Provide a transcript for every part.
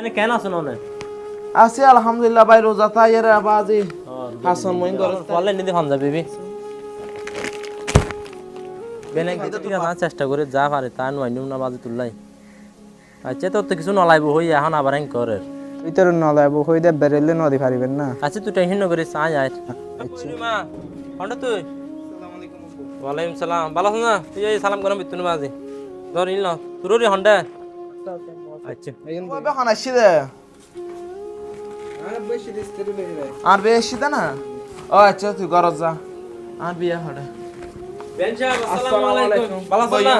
এনে কেন আছেন অনে আছি আলহামদুলিল্লাহ ভাই রোজা তাইয়ের আবাজি হাসান মইন করে বলে নিতে ফোন যাবে বি বেনে কি না চেষ্টা করে যা পারে তা নয়নি না বাজে তুললাই আচ্ছা তো কিছু নলাইবো হই এখন আবার এন করে ভিতরে নলাইবো হই দে বেরেলে নদী পারিবেন না। আচ্ছা তুই টেনশন না করিস আয় আয় মা হন্ডা তুই ওয়ালাইকুম সালাম ভালো আছো না তুই এই সালাম করম বিতুন বাজি ধর ইল তুরুরি হন্ডা আচ্ছা কবে খানাইছি দে আর বেশি দে না ও আচ্ছা তুই গরজ যা আর বিয়া হড়ে বেনশা আসসালামু আলাইকুম ভালো আছো না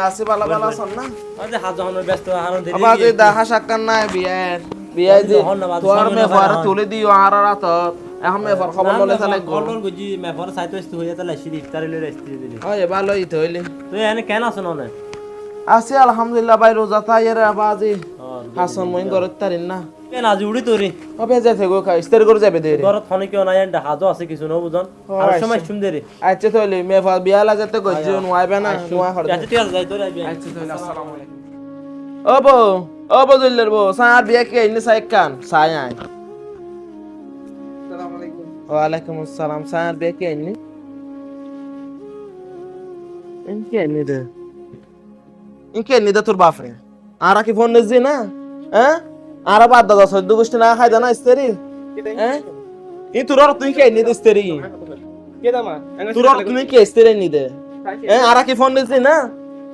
আছি ভালো ভালো আছেন না আজ হাজার ব্যস্ত আর দেরি আবাজি দেখা সাক্ষাৎ নাই বিয়ার যে তোর মে ফার তুলে দিও আর রাত এখন মে ফার খবর বলে তাহলে গলর গুজি মে ফার সাইতো ইস্ত হইয়া তাহলে সিদি ইফতারে লই রাস্তি দিলি ওই ভালোই তো হইলে তুই এনে কেন আছেন অনে আছি আলহামদুলিল্লাহ ভাই রোজা তাইয়ের আবাজি হাসান মইন করে তারিন না কেন আজ উড়ি তোরি হবে যেতে গো খাই ইস্তার করে যাবে দে ঘরত হনে কেউ নাই এন্ড হাজো আছে কিছু ন বুঝন আর সময় সুন্দর আচ্ছা তাহলে মে ফার বিয়ালা যেতে গজ্জি নোয়াইবে না নোয়া হড় আচ্ছা ঠিক আছে যাই তোর আইবি আচ্ছা তাহলে আসসালামু আলাইকুম ও বজুল্লের বো সার বিয়া কে ইনি সাইক কান সাই আই আসসালামু আলাইকুম ওয়া আলাইকুম আসসালাম সার বিয়া কে ইনি ইনকে নি দে তোর বাপ রে আর কি ফোন নেজি না হ্যাঁ আর বাদ দাদা সদ্য গোষ্ঠী না খাই দানা ইস্তেরি হ্যাঁ ই তোর তুই কে নি দে ইস্তেরি কে দামা তোর তুই কে ইস্তেরি নি দে হ্যাঁ আর কি ফোন নেজি না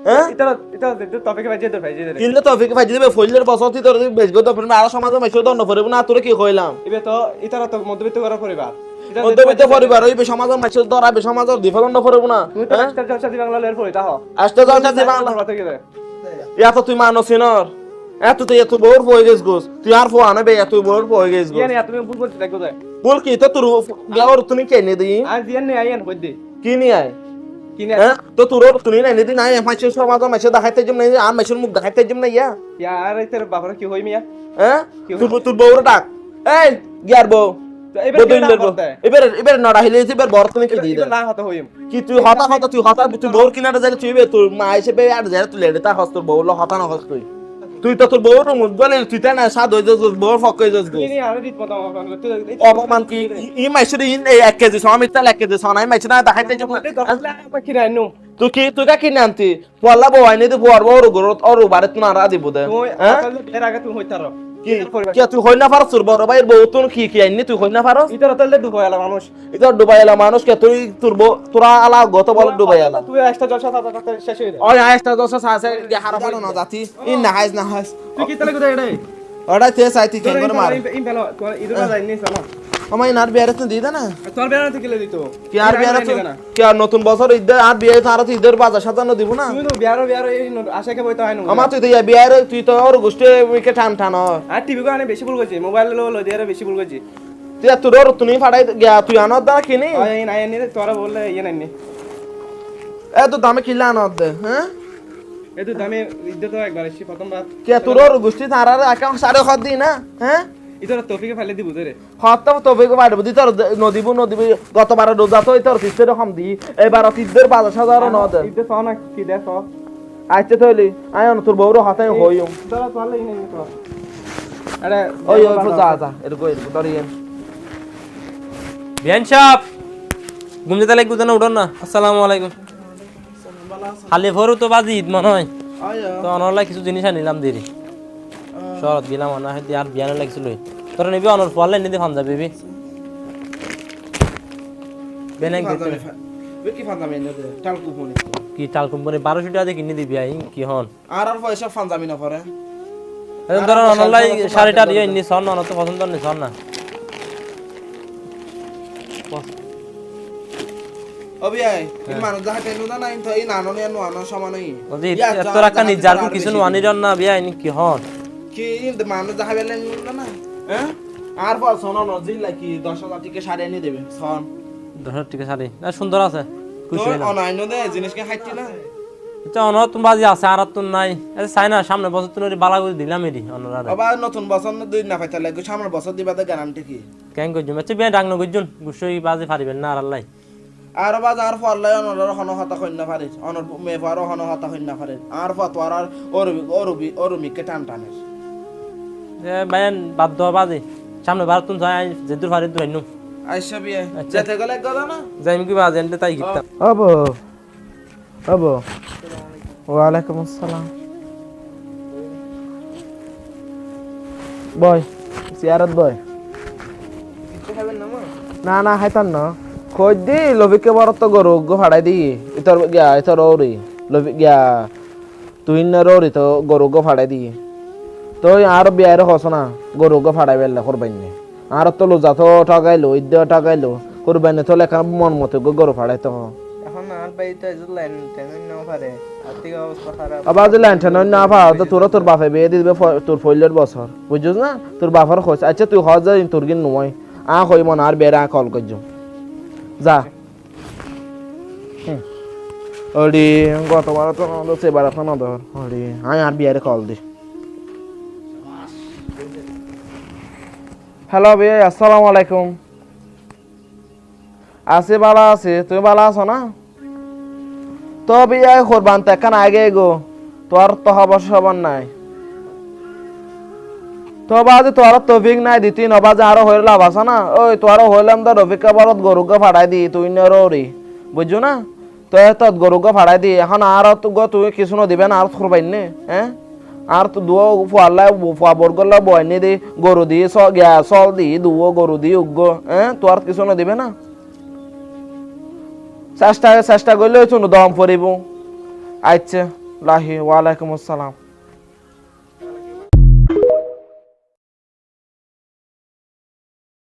হ্যাঁ এটা টপিকে বাজে তো ভাইজে দে কিনলে টপিক ফাইজি দেবে ফইলের বসতি তোর বেজগো তো আর সমাজে মাইছো দন্ড পড়ব না তোরে কি কইলাম ইবে তো ইতারা তো মধ্যবিত্ত করা পরিবার মধ্যবিত্ত পরিবার ওই সমাজে মাইছো ধরাবে সমাজের দিফলন্ড পড়ব না তুমি তো একটা জলসা দি বাংলা লের পড়িতা হ আস্তে জলসা দি বাংলা কথা কি রে এত তুই মানুষ নর এত বোর হয়ে গেছ গোস তুই আর ফো আনবে এত বোর হয়ে গেছ গোস ইয়ানি তুমি ভুল বলছিস দেখো যায় বল কি তো তোর গাওর তুমি কে নে দি আর দিয়ান নে আইন হই দে কি নি আই কি নে হ্যাঁ তো তোর তুমি না নে দি নাই মাইছো সমাজ মাইছো দেখাইতে জম নাই আর মাইছোর মুখ দেখাইতে জম নাই ইয়া ইয়ার তোর বাবার কি হই মিয়া হ্যাঁ তোর বউর ডাক এই গিয়ার বউ এবার নড়া হিলে এবার বড় তুমি কি দি দে না হতা হইম কি তুই হতা তুই বউর কিনারে যাইলে তুই তোর মা হিসেবে আর যাইলে তুই লেডে তা হস তোর বউর হতা না হস তুই তো তোর বউর মুখ বলে তুই তা না সাদ হয়ে যাস বউর ফক হয়ে যাস কি নি আর দিত মত অপমান কি ই মাইছরে ইন 1 কেজি সমিত তাল 1 কেজি সনাই মাইছ না দেখাইতে যাব কি রাইনু তুই কা কিনে আনতি পল্লা বউ আইনে তো বড় বড় গরত অর বারে তুই না দিব দে তুই এর আগে তুই হইতার কি তুই হই না পারছ তোর বড় ভাইয়ের বউ তুই কি আইনি তুই হই না পারছ ইতারা তাহলে ডুবাইলা মানুষ এটা ডুবাইলা মানুষ কে তুই তোর তোরা আলা গত বল ডুবাইলা তুই একটা জলসা তাতে শেষ হই দে ওই আইস্তা দোসা সাসে হারামানো না জাতি ইন না হাইস তুই কি তাহলে কোথায় এটাই ওটা তে সাইতি কেন করে মার ইন বেলো তোর ইদরা যাইনি সালা আমায় নার বিয়ারে তো দিদা না তোর বেড়া থেকে দিত কি আর বিয়ারে তো কি আর নতুন বছর ঈদ আর বিয়ে তো আর ঈদের বাজার সাজানো দিব না তুমি তো বিয়ার এই আশাকে বইতো হয় না আমার তুই তো বিয়ারে তুই তো ওর গোষ্ঠী উইকে টান আর টিভি কো আনে বেশি ভুল কইছি মোবাইল লো দিয়ে বেশি ভুল কইছি তুই তোর তুমি ফাড়াই গিয়া তুই আনদ দা কিনি এই নাই নি তোরা বললে ইয়ে নাই এ তো দামে কিলা আনদ দে হ্যাঁ এই তো দামে ইজ্জত তো একবার এসে প্রথমবার কি তোর ওর গোষ্ঠী তার আর একা সারে খদ দি না হ্যাঁ ইতরা তৌফিকে ফেলে দিব রে খত তো বেগ মারব দি তোর নদীবু গতবার রোজা তো তোর সিস্টের রকম দি এবার ঈদের বাজার সাজারও ন দে ইজ্জত পাও না কি দেখো আইতে তইলি আয়ন তোর বউর হাতে হইম তোরা তোলে ইনে তো আরে ওই যা এরকম দরিয়েন বিয়ান সাহেব ঘুম যেতে লাগবে না উঠোন না আসসালামু আলাইকুম খালি ভরু তো বাজি ঈদ মনে হয় তো অনলাই কিছু জিনিস আনিলাম দেরি শরৎ গেলাম অনা হয় আর বিয়ানো লাগছিল তোরা নিবি অনর পড়লে নিতে ফান যাবে বি বেনাক দেখতে কি ফান্দামি না দে টাল কুপনি কি টাল কোম্পানি 1200 টাকা দিয়ে কিনে দিবি আই কি হন আর পয়সা ফান্দামি না পরে এখন ধর অনলাই শাড়িটা দিয়ে নি সন না তো পছন্দ নি সন না অবি আই ইন মানুষ যাহা তেনু না ইন তো এই নানো নে নো সমানই ওজি এত রাখা নি যার কিছু আনি রন না বিয়া নি কি হন কি ইন মানুষ যাহা বেলে না হ্যাঁ আর পর সোনো নজিল লাকি 10000 টাকা শাড়ি এনে দেবে সন 10 টাকা শাড়ি না সুন্দর আছে খুশি তো অনাইনো দে জিনিসকে খাইতি না এটা অন তুমি বাজি আছে আর তুন নাই আরে চাই না সামনে বছর তুন বালা করে দিলাম এরি অনরা আবার নতুন বছর দুই না পাইতা লাগে সামনের বছর দিবা দে গ্যারান্টি কি কেন কইজুম আচ্ছা বিয়া ডাক ন কইজুন গুছই বাজি পারিবেন না আর আল্লাহ আর বাজার ফল্লাই অনর হন হতা কইনা পারে অনর মে পারো হন হতা কইনা পারে আর ফতোয়ার আর ওরমিকে টান টানে বাইন বাদ দেওয়া বাজে সামনে বার তুমি যাই যে দূর ফারে দূর আইনু আইসা বিয়ে যেতে গেলে গেল না যাইম কি বাজে এনতে তাই গিতাম আবো আবো ওয়ালাইকুম আসসালাম বয় সিয়ারত বয় না না হাইতান না খোঁজ দি লবিকে বড় তো গরু গো ফাড়াই দি ইতর গিয়া ইতর ওরি লবি গিয়া তুই না রোরি তো গরু গো ফাড়াই দি তো আর বিয়ার হস না গরু গো ফাড়াই বেলা করবাই নে আর তো লোজা তো টাকাইলো ইদ্য টাকাইলো করবাই নে তো লেখা মন মতো গরু ফাড়াই তো এখন আর বাড়িতে আইজুল লাইন টেনশন নাও পারে আর্থিক অবস্থা খারাপ আবার যে লাইন টেন না পাও তো তোর বাপে বিয়ে দিবে তোর ফইলের বছর বুঝছিস না তোর বাবার খোঁজ আচ্ছা তুই হজ যা তোর গিন নয় কই মন আর বেড়া কল করছ যা ওডি গতবার তো না সেবার তো না ধর ওডি আর বিয়ারে কল দি হ্যালো ভাই আসসালামু আলাইকুম আছে ভালো আছে তুমি ভালো আছো না তো বিয়া করবান তো এখন আগে গো তোর তো হবার সবার নাই তো বাজে তোর তৌফিক নাই দিতি নবাজে আরো হইলে লাভ আছে না ওই তোর হইলাম তো রফিকা বারত গরুকে ফাড়াই দি তুই নরি বুঝছো না তো এত গরুকে ফাড়াই দি এখন আর তো গো তুই কিছু ন দিবে না আর করবাই নে হ্যাঁ আর তো দুও ফুয়াল্লা ফুয়া বরগল্লা বয়নি দি গরু দি চল দি দুও গরু দি উগ্গ হ্যাঁ তোর কিছু ন দিবে না চেষ্টা করলে শুনো দম পড়িব আচ্ছা লাহি ওয়ালাইকুম আসসালাম